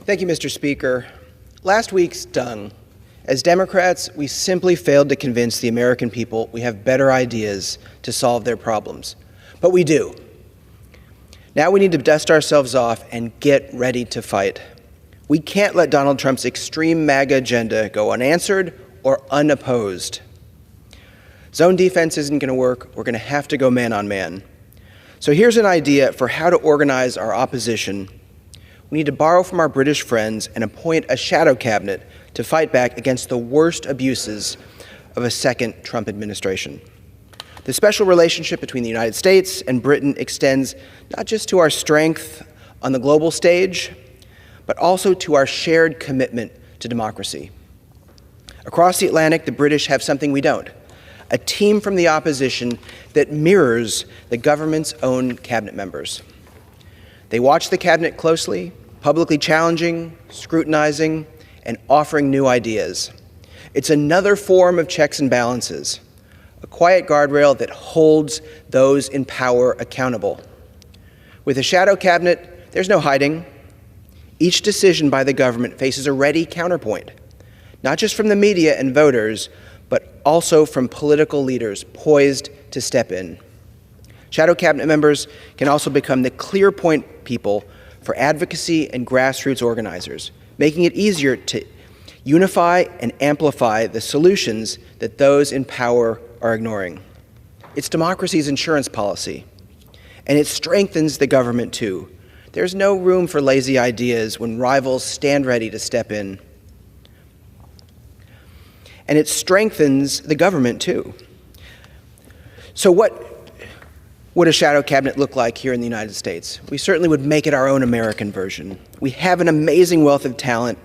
Thank you, Mr. Speaker. Last week stung. As Democrats, we simply failed to convince the American people we have better ideas to solve their problems. But we do. Now we need to dust ourselves off and get ready to fight. We can't let Donald Trump's extreme MAGA agenda go unanswered or unopposed. Zone defense isn't going to work. We're going to have to go man on man. So here's an idea for how to organize our opposition. We need to borrow from our British friends and appoint a shadow cabinet to fight back against the worst abuses of a second Trump administration. The special relationship between the United States and Britain extends not just to our strength on the global stage, but also to our shared commitment to democracy. Across the Atlantic, the British have something we don't: a team from the opposition that mirrors the government's own cabinet members. They watch the cabinet closely, publicly challenging, scrutinizing, and offering new ideas. It's another form of checks and balances, a quiet guardrail that holds those in power accountable. With a shadow cabinet, there's no hiding. Each decision by the government faces a ready counterpoint, not just from the media and voters, but also from political leaders poised to step in. Shadow cabinet members can also become the clear point people for advocacy and grassroots organizers, making it easier to unify and amplify the solutions that those in power are ignoring. It's democracy's insurance policy, and it strengthens the government too. There's no room for lazy ideas when rivals stand ready to step in. And it strengthens the government too. So what would a shadow cabinet look like here in the United States? We certainly would make it our own American version. We have an amazing wealth of talent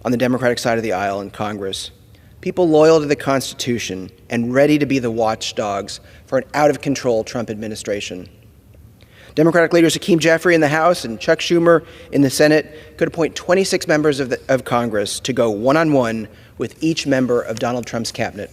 on the Democratic side of the aisle in Congress. People loyal to the Constitution and ready to be the watchdogs for an out-of-control Trump administration. Democratic leaders Hakeem Jeffrey in the House and Chuck Schumer in the Senate could appoint 26 members of Congress to go one-on-one with each member of Donald Trump's cabinet.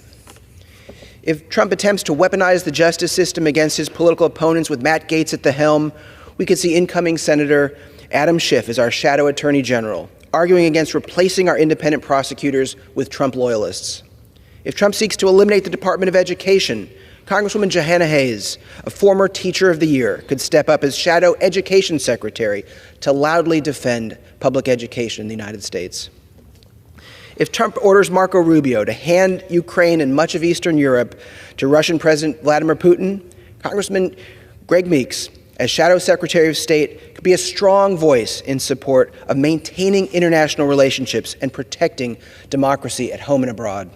If Trump attempts to weaponize the justice system against his political opponents with Matt Gaetz at the helm, we could see incoming Senator Adam Schiff as our shadow attorney general, arguing against replacing our independent prosecutors with Trump loyalists. If Trump seeks to eliminate the Department of Education, Congresswoman Johanna Hayes, a former Teacher of the Year, could step up as shadow education secretary to loudly defend public education in the United States. If Trump orders Marco Rubio to hand Ukraine and much of Eastern Europe to Russian President Vladimir Putin, Congressman Greg Meeks, as Shadow Secretary of State, could be a strong voice in support of maintaining international relationships and protecting democracy at home and abroad.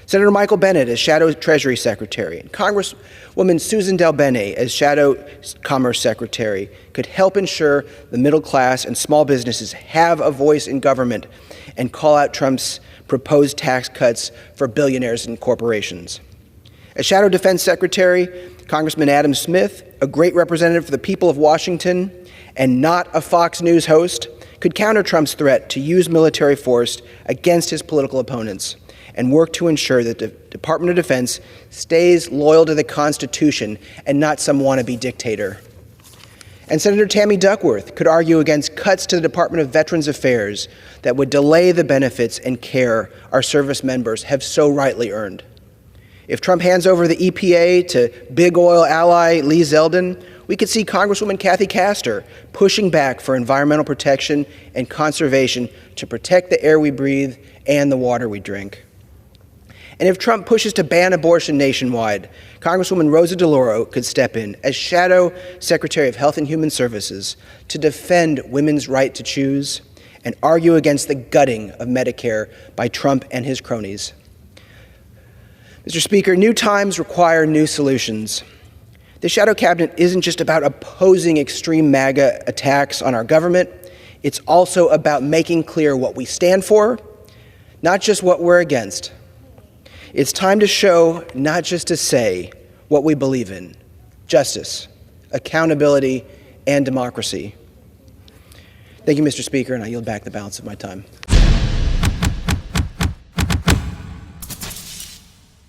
Senator Michael Bennet as Shadow Treasury Secretary, and Congresswoman Susan DelBene as Shadow Commerce Secretary could help ensure the middle class and small businesses have a voice in government and call out Trump's proposed tax cuts for billionaires and corporations. As Shadow Defense Secretary, Congressman Adam Smith, a great representative for the people of Washington and not a Fox News host, could counter Trump's threat to use military force against his political opponents and work to ensure that the Department of Defense stays loyal to the Constitution and not some wannabe dictator. And Senator Tammy Duckworth could argue against cuts to the Department of Veterans Affairs that would delay the benefits and care our service members have so rightly earned. If Trump hands over the EPA to big oil ally Lee Zeldin, we could see Congresswoman Kathy Castor pushing back for environmental protection and conservation to protect the air we breathe and the water we drink. And if Trump pushes to ban abortion nationwide, Congresswoman Rosa DeLauro could step in as Shadow Secretary of Health and Human Services to defend women's right to choose and argue against the gutting of Medicare by Trump and his cronies. Mr. Speaker, new times require new solutions. The shadow cabinet isn't just about opposing extreme MAGA attacks on our government. It's also about making clear what we stand for, not just what we're against. It's time to show, not just to say, what we believe in: justice, accountability, and democracy. Thank you, Mr. Speaker, and I yield back the balance of my time.